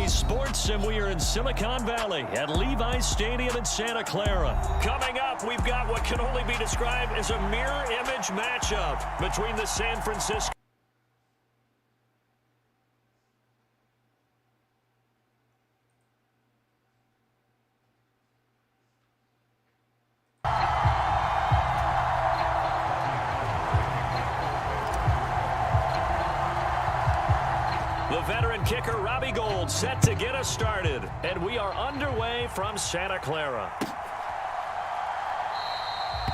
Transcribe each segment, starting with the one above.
CBS Sports, and we are in Silicon Valley at Levi's Stadium in Santa Clara. Coming up, we've got what can only be described as a mirror image matchup between the San Francisco kicker Robbie Gould set to get us started, and we are underway from Santa Clara.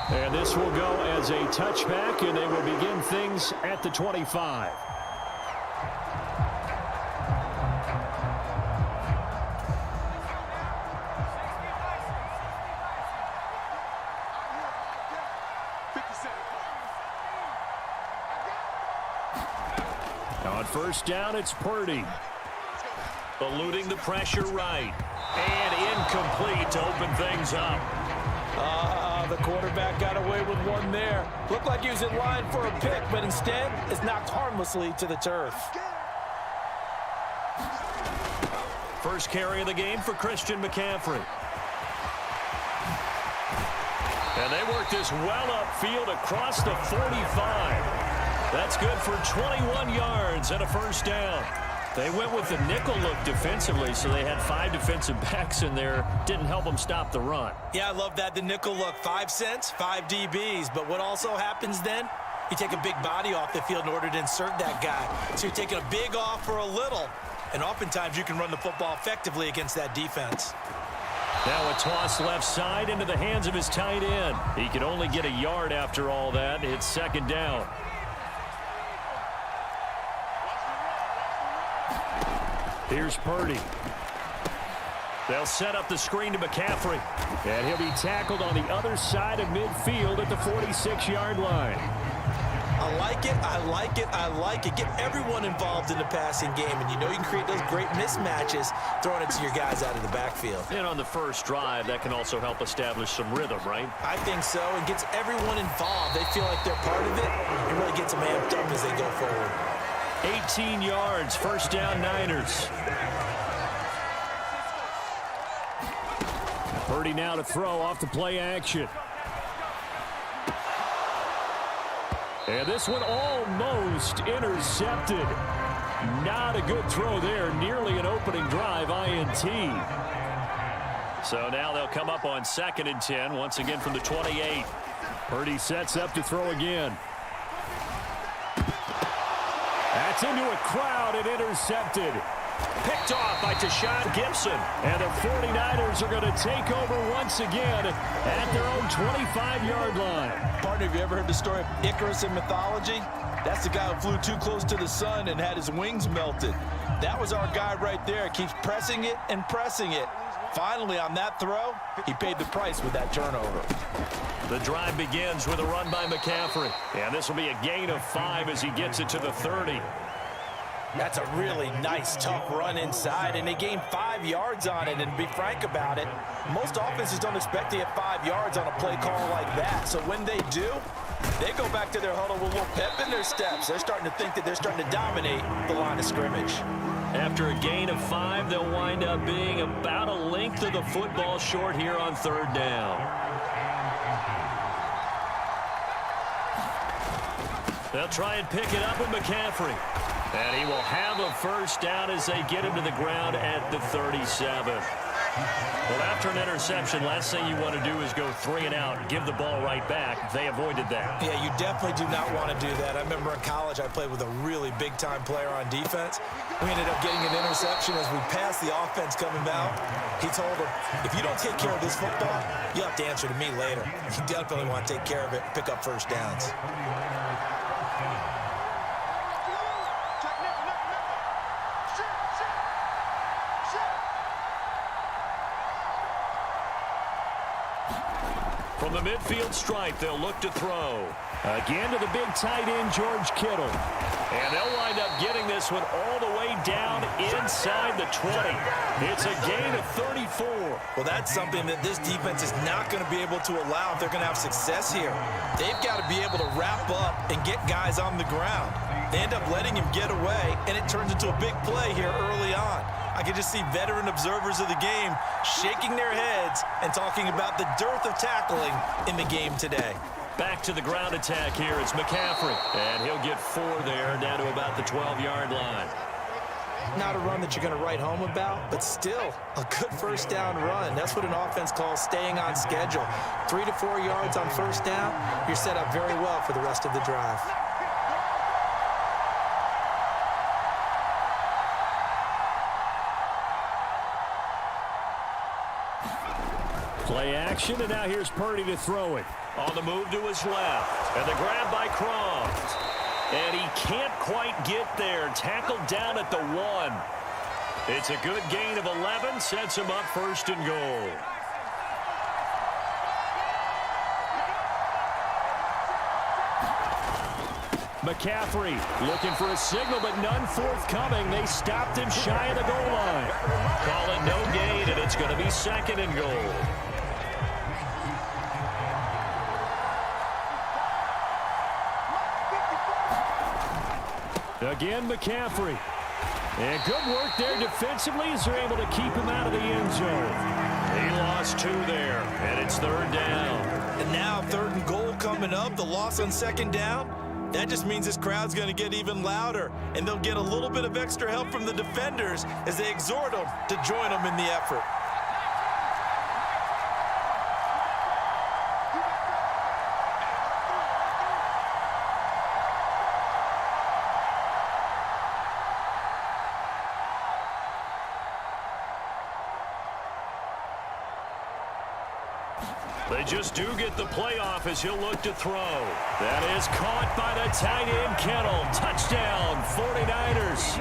And this will go as a touchback, and they will begin things at the 25. On first down, it's Purdy. Eluding the pressure right. And incomplete to open things up. The quarterback got away with one there. Looked like he was in line for a pick, but instead it's knocked harmlessly to the turf. First carry of the game for Christian McCaffrey. And they work this well upfield across the 45. That's good for 21 yards and a first down. They went with the nickel look defensively, so they had 5 defensive backs in there. Didn't help them stop the run. Yeah, I love that, the nickel look. 5 cents, 5 DBs. But what also happens then, you take a big body off the field in order to insert that guy. So you're taking a big off for a little. And oftentimes you can run the football effectively against that defense. Now a toss left side into the hands of his tight end. He could only get a yard after all that. It's second down. Here's Purdy. They'll set up the screen to McCaffrey. And he'll be tackled on the other side of midfield at the 46-yard line. I like it, I like it, I like it. Get everyone involved in the passing game. And you know you can create those great mismatches throwing it to your guys out of the backfield. And on the first drive, that can also help establish some rhythm, right? I think so. It gets everyone involved. They feel like they're part of it. It really gets them amped up as they go forward. 18 yards, first down Niners. Purdy now to throw off the play action. And this one almost intercepted. Not a good throw there. Nearly an opening drive, INT. So now they'll come up on 2nd and 10, once again from the 28. Purdy sets up to throw again. That's into a crowd and intercepted. Picked off by Tashawn Gibson. And the 49ers are going to take over once again at their own 25-yard line. Partner, have you ever heard the story of Icarus in mythology? That's the guy who flew too close to the sun and had his wings melted. That was our guy right there. Keeps pressing it and pressing it. Finally, on that throw, he paid the price with that turnover. The drive begins with a run by McCaffrey. And this will be a gain of 5 as he gets it to the 30. That's a really nice, tough run inside, and they gained 5 yards on it. And to be frank about it, most offenses don't expect to get 5 yards on a play call like that. So when they do, they go back to their huddle with a little pep in their steps. They're starting to think that they're starting to dominate the line of scrimmage. After a gain of 5, they'll wind up being about a length of the football short here on 3rd down. They'll try and pick it up with McCaffrey. And he will have a first down as they get him to the ground at the 37. Well, after an interception, last thing you want to do is go 3 and out and give the ball right back. They avoided that. Yeah, you definitely do not want to do that. I remember in college I played with a really big-time player on defense. We ended up getting an interception as we passed the offense coming out. He told him, if you don't take care of this football, you have to answer to me later. You definitely want to take care of it, pick up first downs. From the midfield stripe, they'll look to throw. Again to the big tight end, George Kittle. And they'll wind up getting this one all the way down inside the 20. It's a gain of 34. Well, that's something that this defense is not going to be able to allow if they're going to have success here. They've got to be able to wrap up and get guys on the ground. They end up letting him get away, and it turns into a big play here early on. I can just see veteran observers of the game shaking their heads and talking about the dearth of tackling in the game today. Back to the ground attack here. It's McCaffrey. And he'll get 4 there, down to about the 12-yard line. Not a run that you're going to write home about, but still a good first down run. That's what an offense calls staying on schedule. 3 to 4 yards on first down, you're set up very well for the rest of the drive. Play action, and now here's Purdy to throw it. On the move to his left, and the grab by Croft. And he can't quite get there. Tackled down at the 1. It's a good gain of 11, sets him up 1st and goal. McCaffrey looking for a signal, but none forthcoming. They stopped him shy of the goal line. Call it no gain, and it's going to be 2nd and goal. Again, McCaffrey. And good work there defensively as they're able to keep him out of the end zone. He lost 2 there, and it's 3rd down. And now 3rd and goal coming up, the loss on 2nd down. That just means this crowd's going to get even louder, and they'll get a little bit of extra help from the defenders as they exhort them to join them in the effort. They just do get the playoff as he'll look to throw. That is caught by the tight end, Kittle. Touchdown, 49ers.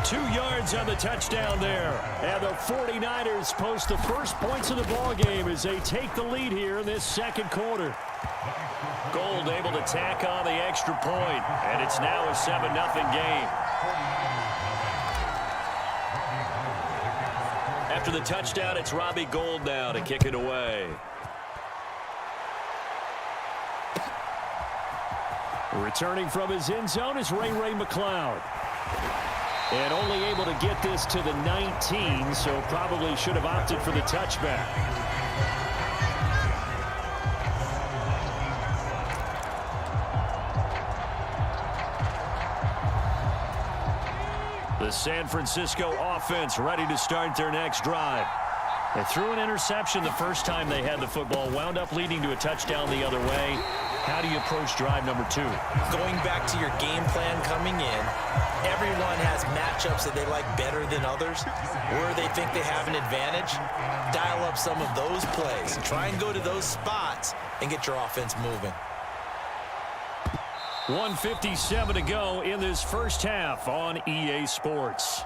2 yards on the touchdown there. And the 49ers post the first points of the ballgame as they take the lead here in this 2nd quarter. Gold able to tack on the extra point, and it's now a 7-0 game. After the touchdown, it's Robbie Gould now to kick it away. Returning from his end zone is Ray McCloud. And only able to get this to the 19, so probably should have opted for the touchback. The San Francisco offense ready to start their next drive. They threw an interception the first time they had the football, wound up leading to a touchdown the other way. How do you approach drive number 2? Going back to your game plan coming in, everyone has matchups that they like better than others, where they think they have an advantage. Dial up some of those plays. Try and go to those spots and get your offense moving. 1:57 to go in this first half on EA Sports.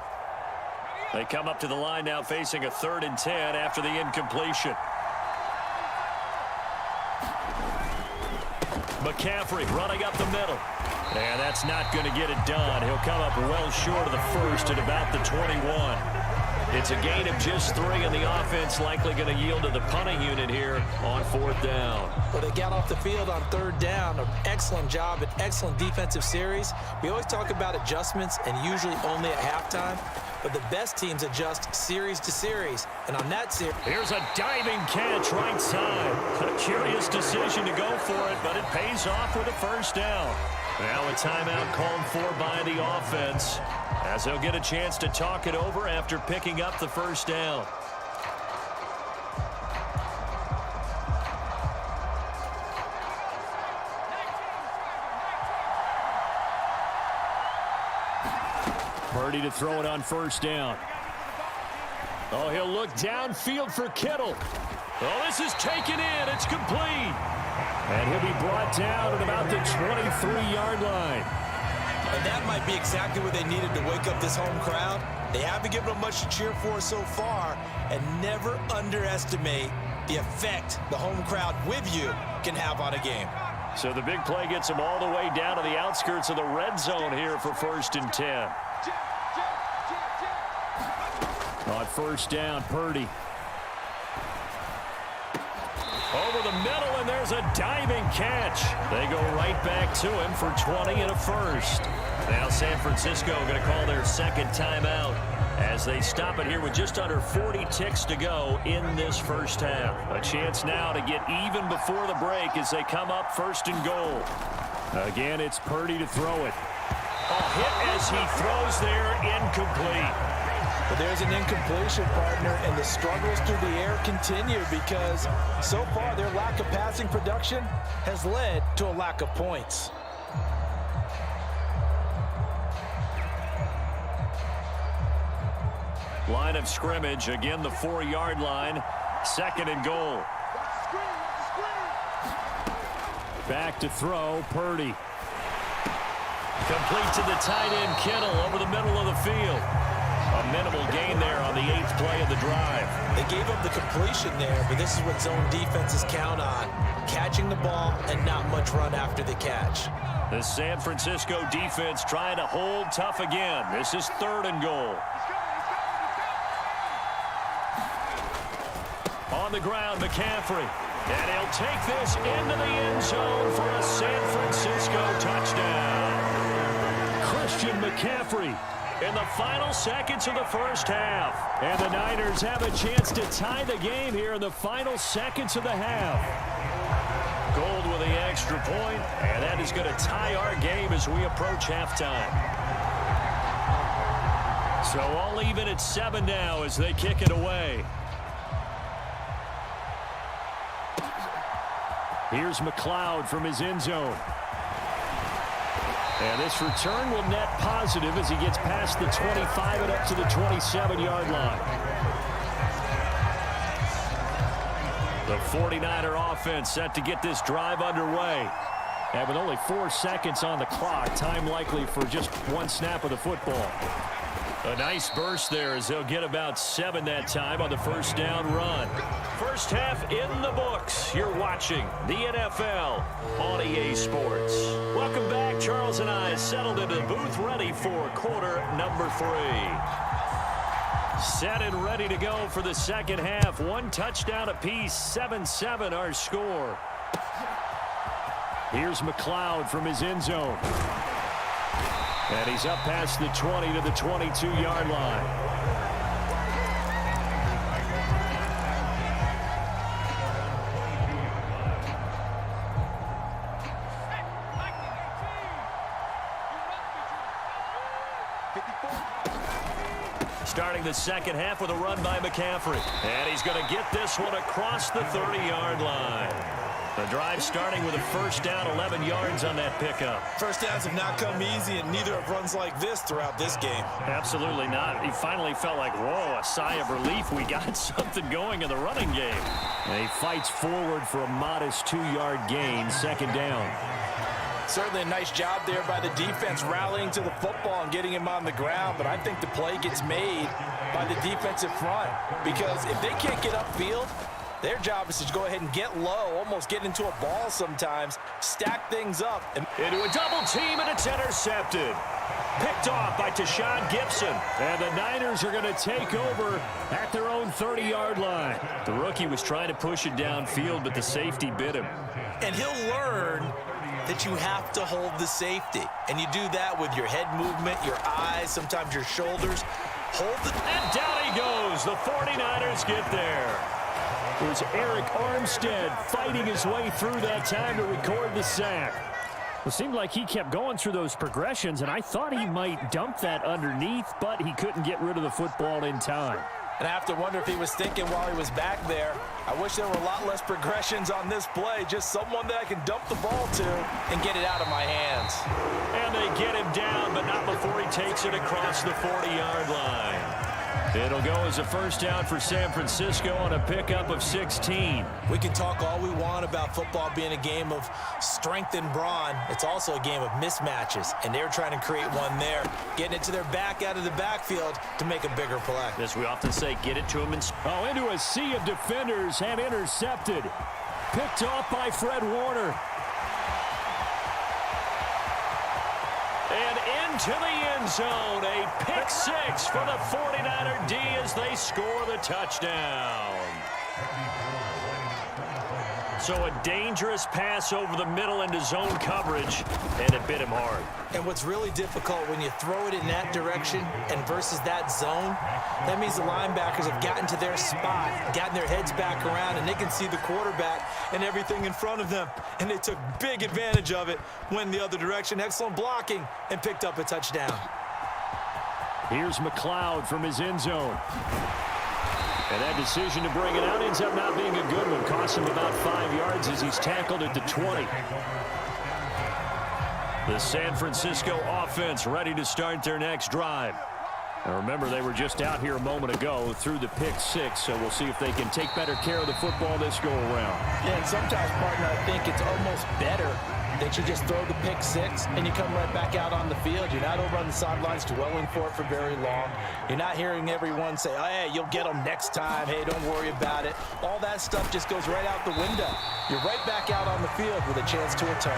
They come up to the line now facing a 3rd and 10 after the incompletion. McCaffrey running up the middle. And that's not going to get it done. He'll come up well short of the first at about the 21. It's a gain of just 3, and the offense likely going to yield to the punting unit here on 4th down. Well, they got off the field on 3rd down. An excellent job, an excellent defensive series. We always talk about adjustments, and usually only at halftime. But the best teams adjust series to series. And on that series... Here's a diving catch right side. A curious decision to go for it, but it pays off with a 1st down. Now a timeout called for by the offense, as they'll get a chance to talk it over after picking up the 1st down. Purdy to throw it on 1st down. Oh, he'll look downfield for Kittle. Oh, this is taken in. It's complete. And he'll be brought down at about the 23-yard line. And that might be exactly what they needed to wake up this home crowd. They haven't given them much to cheer for so far, and never underestimate the effect the home crowd with you can have on a game. So the big play gets them all the way down to the outskirts of the red zone here for 1st and 10. On 1st down, Purdy. Over the middle, and there's a diving catch. They go right back to him for 20 and a first. Now San Francisco going to call their second timeout as they stop it here with just under 40 ticks to go in this first half. A chance now to get even before the break as they come up first and goal. Again, it's Purdy to throw it. A hit as he throws there, incomplete. But there's an incompletion, partner, and the struggles through the air continue because so far their lack of passing production has led to a lack of points. Line of scrimmage, again the 4-yard line, second and goal. Back to throw, Purdy. Complete to the tight end, Kittle, over the middle of the field. A minimal gain there on the 8th play of the drive. They gave up the completion there, but this is what zone defenses count on. Catching the ball and not much run after the catch. The San Francisco defense trying to hold tough again. This is third and goal. On the ground, McCaffrey. And he'll take this into the end zone for a San Francisco touchdown. Christian McCaffrey in the final seconds of the first half. And the Niners have a chance to tie the game here in the final seconds of the half. Gold with the extra point, and that is going to tie our game as we approach halftime. So all even at 7 now as they kick it away. Here's McLeod from his end zone. And this return will net positive as he gets past the 25 and up to the 27-yard line. The 49er offense set to get this drive underway. And with only 4 seconds on the clock, time likely for just one snap of the football. A nice burst there as they'll get about 7 that time on the first down run. First half in the books. You're watching the NFL on EA Sports. Welcome back. Charles and I settled into the booth ready for quarter number 3. Set and ready to go for the second half. 1 touchdown apiece. 7-7 our score. Here's McLeod from his end zone. And he's up past the 20 to the 22-yard line. Starting the second half with a run by McCaffrey. And he's going to get this one across the 30-yard line. The drive starting with a first down, 11 yards on that pickup. First downs have not come easy, and neither have runs like this throughout this game. Absolutely not. He finally felt like, whoa, a sigh of relief. We got something going in the running game. And he fights forward for a modest 2-yard gain, second down. Certainly a nice job there by the defense rallying to the football and getting him on the ground, but I think the play gets made by the defensive front because if they can't get upfield, their job is to go ahead and get low, almost get into a ball sometimes, stack things up. And into a double team, and it's intercepted. Picked off by Tashawn Gibson. And the Niners are going to take over at their own 30-yard line. The rookie was trying to push it downfield, but the safety bit him. And he'll learn that you have to hold the safety. And you do that with your head movement, your eyes, sometimes your shoulders. Hold the... And down he goes. The 49ers get there. It was Eric Armstead fighting his way through that time to record the sack. It seemed like he kept going through those progressions, and I thought he might dump that underneath, but he couldn't get rid of the football in time. And I have to wonder if he was thinking while he was back there, I wish there were a lot less progressions on this play, just someone that I can dump the ball to and get it out of my hands. And they get him down, but not before he takes it across the 40-yard line. It'll go as a first down for San Francisco on a pickup of 16. We can talk all we want about football being a game of strength and brawn. It's also a game of mismatches, and they're trying to create one there, getting it to their back out of the backfield to make a bigger play. As we often say, get it to him. Into a sea of defenders and intercepted. Picked off by Fred Warner. And into the end zone, a pick six for the 49er D as they score the touchdown. So a dangerous pass over the middle into zone coverage, and it bit him hard. And what's really difficult when you throw it in that direction and versus that zone, that means the linebackers have gotten to their spot, gotten their heads back around, and they can see the quarterback and everything in front of them. And they took big advantage of it, went the other direction, excellent blocking, and picked up a touchdown. Here's McLeod from his end zone. And that decision to bring it out ends up not being a good one. Cost him about 5 yards as he's tackled at the 20. The San Francisco offense ready to start their next drive. Now remember, they were just out here a moment ago through the pick 6, so we'll see if they can take better care of the football this go-around. Yeah, and sometimes, partner, I think it's almost better that you just throw the pick 6 and you come right back out on the field. You're not over on the sidelines dwelling for it for very long. You're not hearing everyone say, oh, hey, you'll get them next time. Hey, don't worry about it. All that stuff just goes right out the window. You're right back out on the field with a chance to atone.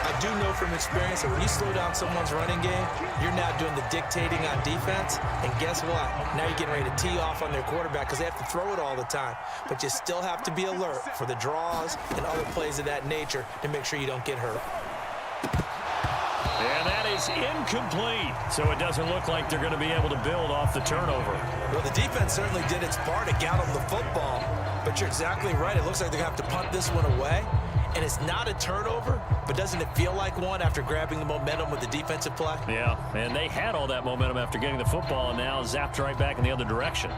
I do know from experience that when you slow down someone's running game, you're now doing the dictating on defense. And guess what? Now you're getting ready to tee off on their quarterback because they have to throw it all the time. But you still have to be alert for the draws and other plays of that nature to make sure you don't get hurt. And that is incomplete. So it doesn't look like they're going to be able to build off the turnover. Well, the defense certainly did its part to get them the football. But you're exactly right. It looks like they're going to have to punt this one away. And it's not a turnover, but doesn't it feel like one after grabbing the momentum with the defensive play? Yeah, and they had all that momentum after getting the football and now zapped right back in the other direction.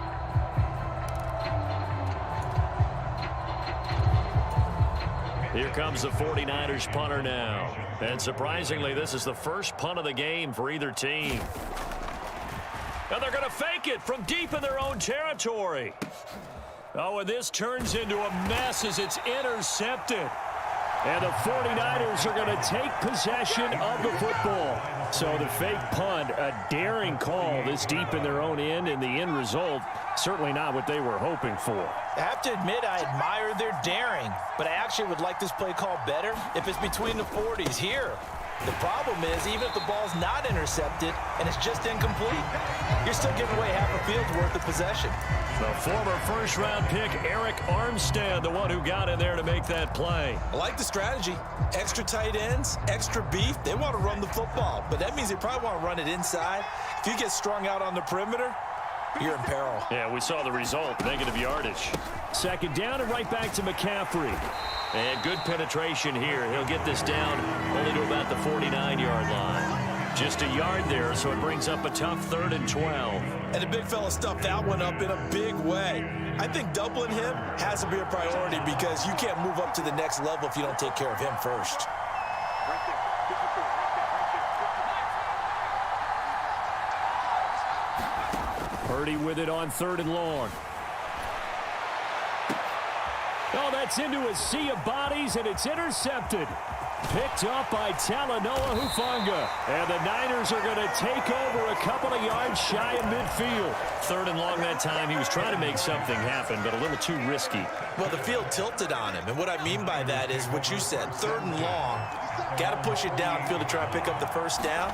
Here comes the 49ers punter now. And surprisingly, this is the first punt of the game for either team. And they're going to fake it from deep in their own territory. Oh, and this turns into a mess as it's intercepted. And the 49ers are going to take possession of the football. So the fake punt, a daring call this deep in their own end, and the end result, certainly not what they were hoping for. I have to admit, I admire their daring, but I actually would like this play call better if it's between the 40s here. The problem is, even if the ball's not intercepted and it's just incomplete, you're still giving away half a field's worth of possession. The former first-round pick, Eric Armstead, the one who got in there to make that play. I like the strategy. Extra tight ends, extra beef. They want to run the football, but that means they probably want to run it inside. If you get strung out on the perimeter, you're in peril. Yeah, we saw the result, negative yardage. Second down and right back to McCaffrey. And good penetration here. He'll get this down only to about the 49-yard line. Just a yard there, so it brings up a tough 3rd and 12. And the big fella stuffed that one up in a big way. I think doubling him has to be a priority because you can't move up to the next level if you don't take care of him first. Purdy with it on 3rd and long. Oh, that's into a sea of bodies, and it's intercepted. Picked up by Talanoa Hufanga. And the Niners are going to take over a couple of yards shy of midfield. 3rd and long that time. He was trying to make something happen, but a little too risky. Well, the field tilted on him, and what I mean by that is what you said. 3rd and long. Got to push it downfield to try and pick up the first down.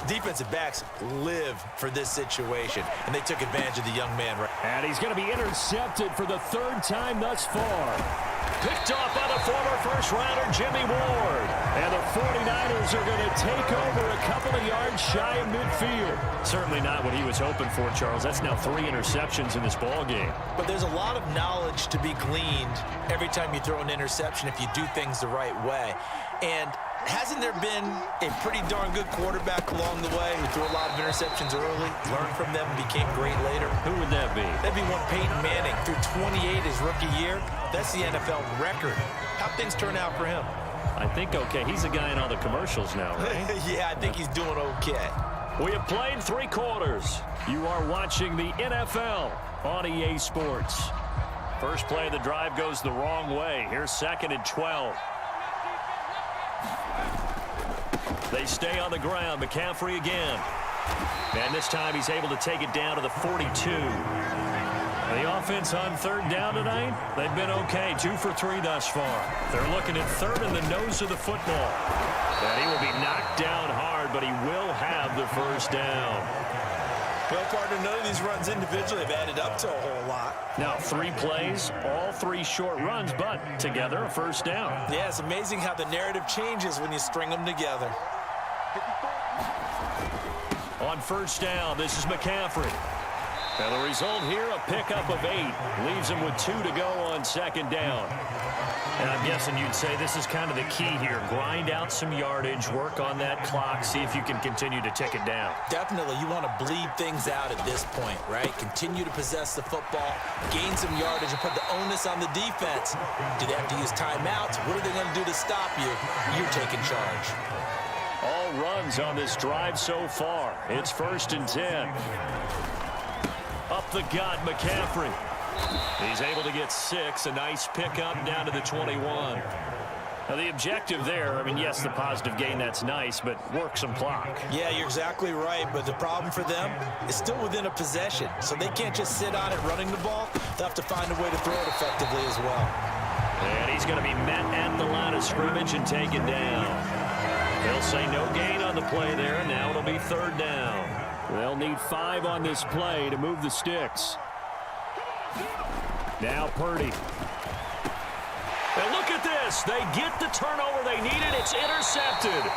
Defensive backs live for this situation, and they took advantage of the young man. And he's going to be intercepted for the 3rd time thus far. Picked off by the former first-rounder, Jimmy Ward. And the 49ers are going to take over a couple of yards shy of midfield. Certainly not what he was hoping for, Charles. That's now 3 interceptions in this ball game. But there's a lot of knowledge to be gleaned every time you throw an interception if you do things the right way. And hasn't there been a pretty darn good quarterback along the way who threw a lot of interceptions early, learned from them, and became great later? Who would that be? That'd be one Peyton Manning. Threw 28 his rookie year. That's the NFL record. How'd things turn out for him? I think okay. He's a guy in all the commercials now, right? Yeah, I think he's doing okay. We have played 3 quarters. You are watching the NFL on EA Sports. First play of the drive goes the wrong way. Here's 2nd and 12. They stay on the ground. McCaffrey again. And this time he's able to take it down to the 42. The offense on 3rd down tonight, they've been okay. 2 for 3 thus far. They're looking at 3rd in the nose of the football. And he will be knocked down hard, but he will have the first down. Well, partner, none of these runs individually have added up to a whole lot. Now, 3 plays, all 3 short runs, but together a first down. Yeah, it's amazing how the narrative changes when you string them together. On first down, this is McCaffrey. And the result here, a pickup of 8. Leaves him with 2 to go on second down. And I'm guessing you'd say this is kind of the key here. Grind out some yardage, work on that clock, see if you can continue to tick it down. Definitely, you want to bleed things out at this point, right? Continue to possess the football, gain some yardage, and put the onus on the defense. Do they have to use timeouts? What are they going to do to stop you? You're taking charge. All runs on this drive so far. It's 1st and 10. Up the gut, McCaffrey. He's able to get 6. A nice pickup down to the 21. Now, the objective there, I mean, yes, the positive gain, that's nice, but work some clock. Yeah, you're exactly right, but the problem for them is still within a possession, so they can't just sit on it running the ball. They'll have to find a way to throw it effectively as well. And he's going to be met at the line of scrimmage and taken down. They'll say no gain on the play there, and now it'll be 3rd down. They'll need 5 on this play to move the sticks. Now Purdy. And look at this. They get the turnover they needed. It's intercepted.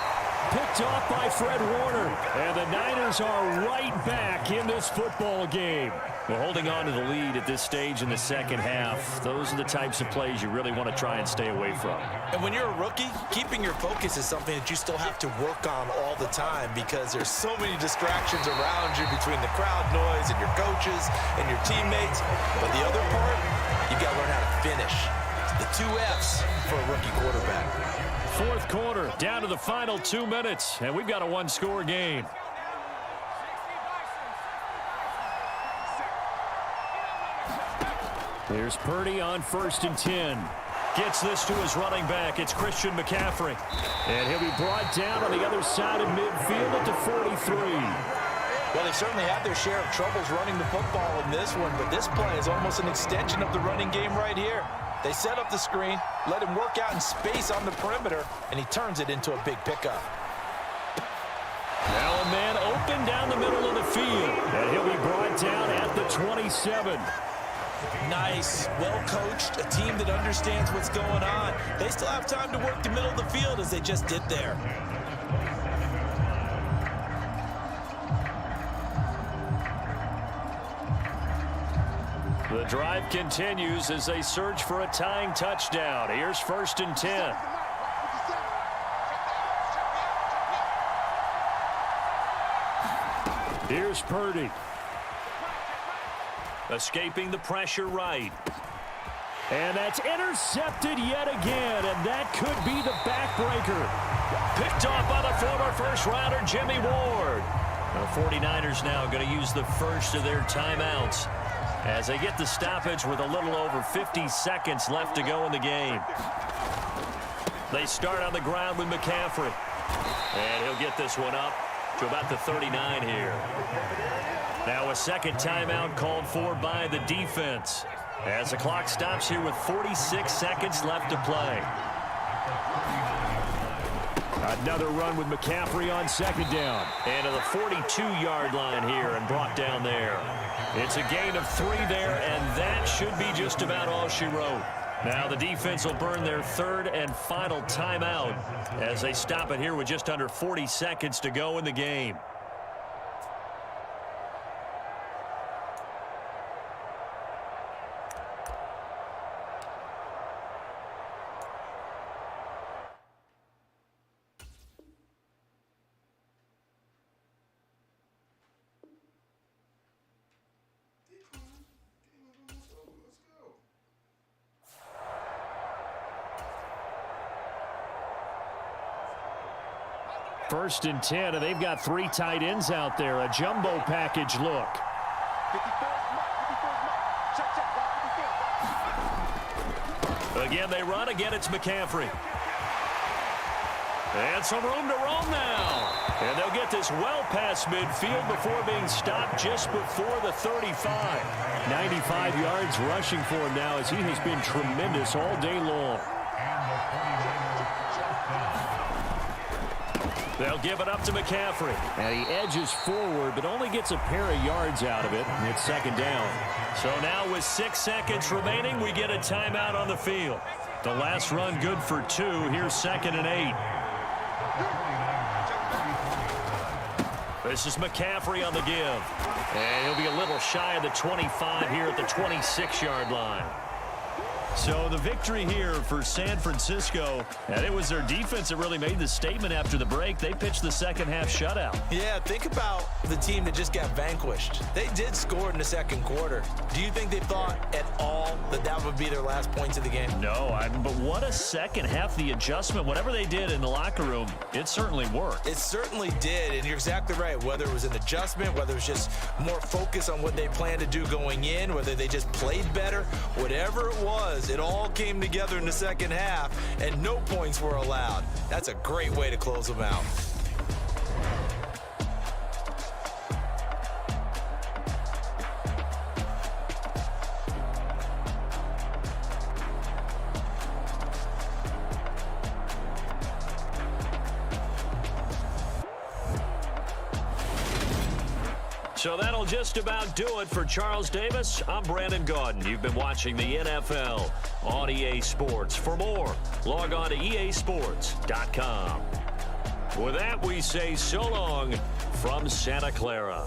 Picked off by Fred Warner. And the Niners are right back in this football game. Well, holding on to the lead at this stage in the second half, those are the types of plays you really want to try and stay away from. And when you're a rookie, keeping your focus is something that you still have to work on all the time because there's so many distractions around you between the crowd noise and your coaches and your teammates. But the other part, you got to learn how to finish. The 2 F's for a rookie quarterback. 4th quarter, down to the final 2 minutes, and we've got a 1-score game. Here's Purdy on 1st and 10. Gets this to his running back. It's Christian McCaffrey. And he'll be brought down on the other side of midfield at the 43. Well, they've certainly had their share of troubles running the football in this one, but this play is almost an extension of the running game right here. They set up the screen, let him work out in space on the perimeter, and he turns it into a big pickup. Now a man open down the middle of the field, and he'll be brought down at the 27. Nice, well-coached, a team that understands what's going on. They still have time to work the middle of the field as they just did there. The drive continues as they search for a tying touchdown. Here's 1st and 10. Here's Purdy. Escaping the pressure right. And that's intercepted yet again, and that could be the backbreaker. Picked off by the former first-rounder, Jimmy Ward. The 49ers now going to use the first of their timeouts as they get the stoppage with a little over 50 seconds left to go in the game. They start on the ground with McCaffrey. And he'll get this one up to about the 39 here. Now a second timeout called for by the defense as the clock stops here with 46 seconds left to play. Another run with McCaffrey on 2nd down. And to the 42-yard line here and brought down there. It's a gain of 3 there, and that should be just about all she wrote. Now the defense will burn their 3rd and final timeout as they stop it here with just under 40 seconds to go in the game. First and 10, and they've got 3 tight ends out there. A jumbo package look. Again, they run. Again, it's McCaffrey. And some room to roam now. And they'll get this well past midfield before being stopped just before the 35. 95 yards rushing for him now as he has been tremendous all day long. They'll give it up to McCaffrey. And he edges forward, but only gets a pair of yards out of it. It's second down. So now with 6 seconds remaining, we get a timeout on the field. The last run good for 2. Here's 2nd and 8. This is McCaffrey on the give. And he'll be a little shy of the 25 here at the 26-yard line. So the victory here for San Francisco, and it was their defense that really made the statement after the break. They pitched the second half shutout. Yeah, think about the team that just got vanquished. They did score in the second quarter. Do you think they thought at all that that would be their last points of the game? No, but what a second half. The adjustment, whatever they did in the locker room, it certainly worked. It certainly did, and you're exactly right. Whether it was an adjustment, whether it was just more focus on what they planned to do going in, whether they just played better, whatever it was, it all came together in the second half, and no points were allowed. That's a great way to close them out. So that'll just about do it for Charles Davis. I'm Brandon Gaudin. You've been watching the NFL on EA Sports. For more, log on to easports.com. With that, we say so long from Santa Clara.